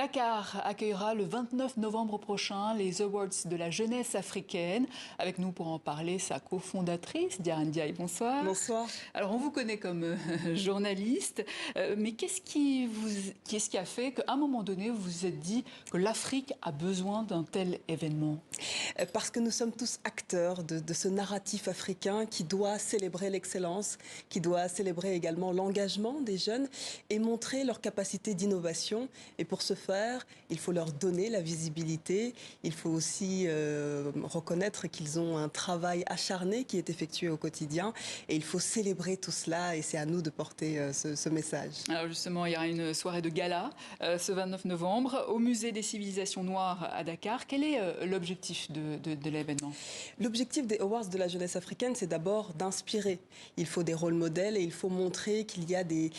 Dakar accueillera le 29 novembre prochain les Awards de la jeunesse africaine. Avec nous pour en parler, sa cofondatrice, Diarra Ndiaye. Bonsoir. Bonsoir. Alors, on vous connaît comme journaliste, mais qu'est-ce qui a fait qu'à un moment donné, vous vous êtes dit que l'Afrique a besoin d'un tel événement? Parce que nous sommes tous acteurs de ce narratif africain qui doit célébrer l'excellence, qui doit célébrer également l'engagement des jeunes et montrer leur capacité d'innovation. Et pour ce faire, il faut leur donner la visibilité. Il faut aussi reconnaître qu'ils ont un travail acharné qui est effectué au quotidien. Et il faut célébrer tout cela et c'est à nous de porter ce message. Alors justement, il y aura une soirée de gala ce 29 novembre au Musée des civilisations noires à Dakar. Quel est l'objectif de l'événement? L'objectif des Awards de la jeunesse africaine, c'est d'abord d'inspirer. Il faut des rôles modèles et il faut montrer qu'il y a des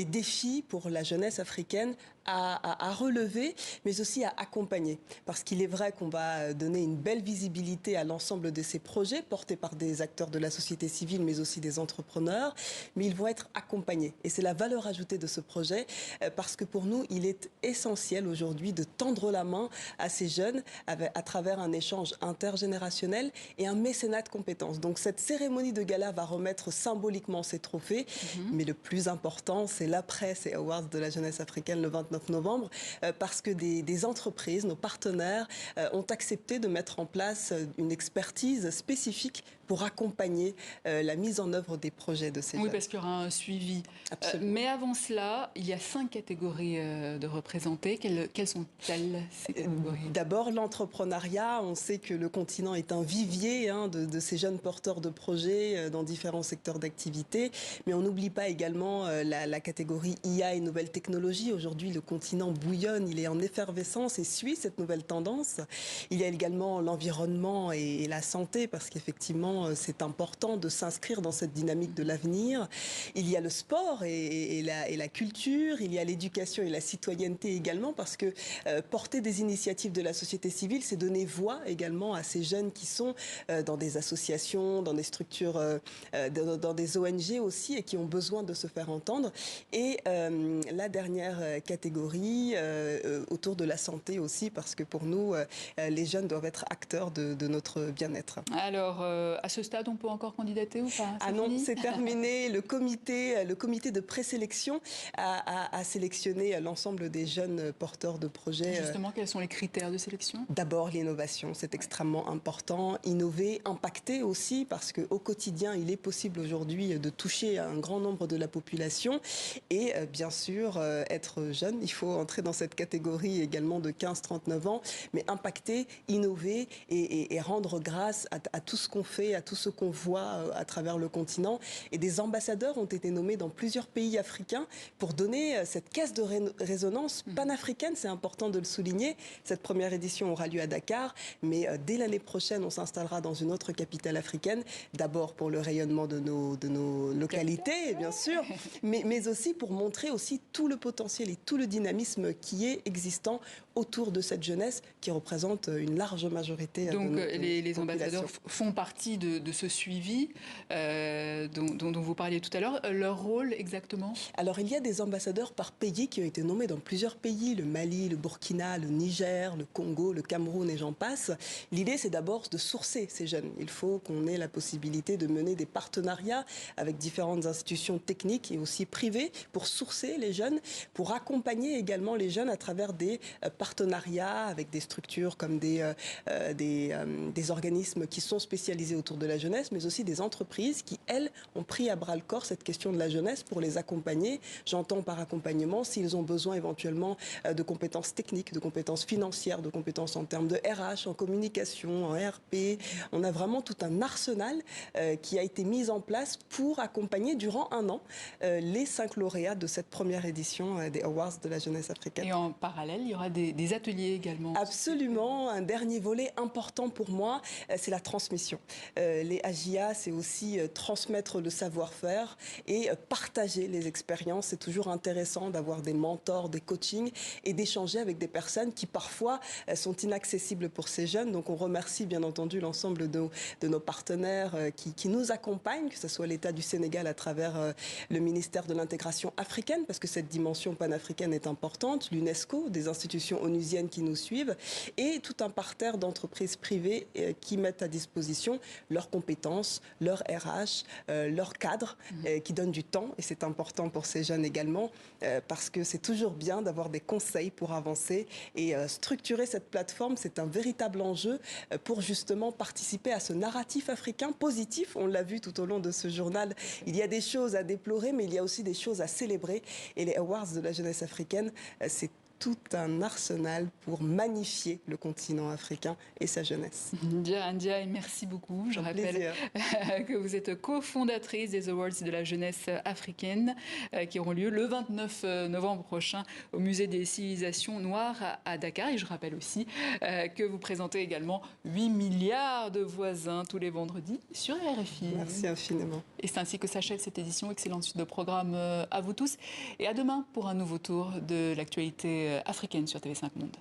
défis pour la jeunesse africaine à relever, mais aussi à accompagner. Parce qu'il est vrai qu'on va donner une belle visibilité à l'ensemble de ces projets portés par des acteurs de la société civile, mais aussi des entrepreneurs, mais ils vont être accompagnés. Et c'est la valeur ajoutée de ce projet, parce que pour nous, il est essentiel aujourd'hui de tendre la main à ces jeunes à travers un échange intergénérationnel et un mécénat de compétences. Donc cette cérémonie de gala va remettre symboliquement ces trophées, mais le plus important, c'est l'après ces Awards de la jeunesse africaine le 29 novembre, parce que des entreprises, nos partenaires, ont accepté de mettre en place une expertise spécifique pour accompagner la mise en œuvre des projets de ces jeunes. Oui, parce qu'il y aura un suivi. Mais avant cela, il y a 5 catégories de représentées. Quelles sont-elles, ces catégories? D'abord, l'entrepreneuriat. On sait que le continent est un vivier de ces jeunes porteurs de projets dans différents secteurs d'activité. Mais on n'oublie pas également la catégorie IA et nouvelles technologies. Aujourd'hui, le continent bouillonne, il est en effervescence et suit cette nouvelle tendance. Il y a également l'environnement et la santé, parce qu'effectivement, c'est important de s'inscrire dans cette dynamique de l'avenir. Il y a le sport et la culture, il y a l'éducation et la citoyenneté également, parce que porter des initiatives de la société civile, c'est donner voix également à ces jeunes qui sont dans des associations, dans des structures, dans des ONG aussi, et qui ont besoin de se faire entendre. Et la dernière catégorie, autour de la santé aussi, parce que pour nous, les jeunes doivent être acteurs de notre bien-être. Alors, à ce stade, on peut encore candidater ou pas? Ah non, c'est terminé. Le comité de présélection a sélectionné l'ensemble des jeunes porteurs de projets. Justement, quels sont les critères de sélection? D'abord, l'innovation, c'est extrêmement important. Innover, impacter aussi, parce qu'au quotidien, il est possible aujourd'hui de toucher un grand nombre de la population. Et bien sûr, être jeune, il faut entrer dans cette catégorie également de 15-39 ans, mais impacter, innover et rendre grâce à tout ce qu'on fait, à tout ce qu'on voit à travers le continent. Et des ambassadeurs ont été nommés dans plusieurs pays africains pour donner cette caisse de résonance panafricaine. C'est important de le souligner. Cette première édition aura lieu à Dakar, mais dès l'année prochaine, on s'installera dans une autre capitale africaine. D'abord pour le rayonnement de nos localités, bien sûr, mais aussi pour montrer aussi tout le potentiel et tout le dynamisme qui est existant autour de cette jeunesse qui représente une large majorité. Donc les ambassadeurs font partie de ce suivi dont vous parliez tout à l'heure. Leur rôle exactement? Alors il y a des ambassadeurs par pays qui ont été nommés dans plusieurs pays, le Mali, le Burkina, le Niger, le Congo, le Cameroun et j'en passe. L'idée, c'est d'abord de sourcer ces jeunes. Il faut qu'on ait la possibilité de mener des partenariats avec différentes institutions techniques et aussi privées pour sourcer les jeunes, pour accompagner également les jeunes à travers des partenariats avec des structures comme des organismes qui sont spécialisés autour de la jeunesse, mais aussi des entreprises qui, elles, ont pris à bras-le-corps cette question de la jeunesse pour les accompagner. J'entends par accompagnement s'ils ont besoin éventuellement de compétences techniques, de compétences financières, de compétences en termes de RH, en communication, en RP. On a vraiment tout un arsenal qui a été mis en place pour accompagner durant un an les 5 lauréats de cette première édition des Awards de la jeunesse africaine. Et en parallèle, il y aura des ateliers également. Absolument. Un dernier volet important pour moi, c'est la transmission. Les AJA, c'est aussi transmettre le savoir-faire et partager les expériences. C'est toujours intéressant d'avoir des mentors, des coachings et d'échanger avec des personnes qui parfois sont inaccessibles pour ces jeunes. Donc on remercie bien entendu l'ensemble de nos partenaires qui nous accompagnent, que ce soit l'État du Sénégal à travers le ministère de l'intégration africaine, parce que cette dimension panafricaine est importante, l'UNESCO, des institutions onusiennes qui nous suivent, et tout un parterre d'entreprises privées qui mettent à disposition leurs compétences, leur RH, leur cadre, qui donnent du temps. Et c'est important pour ces jeunes également, parce que c'est toujours bien d'avoir des conseils pour avancer. Et structurer cette plateforme, c'est un véritable enjeu pour justement participer à ce narratif africain positif. On l'a vu tout au long de ce journal. Il y a des choses à déplorer, mais il y a aussi des choses à célébrer. Et les Awards de la jeunesse africaine, c'est tout un arsenal pour magnifier le continent africain et sa jeunesse. Ndiaye, merci beaucoup. Je rappelle que vous êtes cofondatrice des Awards de la jeunesse africaine qui auront lieu le 29 novembre prochain au Musée des civilisations noires à Dakar. Et je rappelle aussi que vous présentez également 8 milliards de voisins tous les vendredis sur RFI. Merci infiniment. Et c'est ainsi que s'achève cette édition. Excellente suite de programme à vous tous. Et à demain pour un nouveau tour de l'actualité africaine sur TV5 Monde.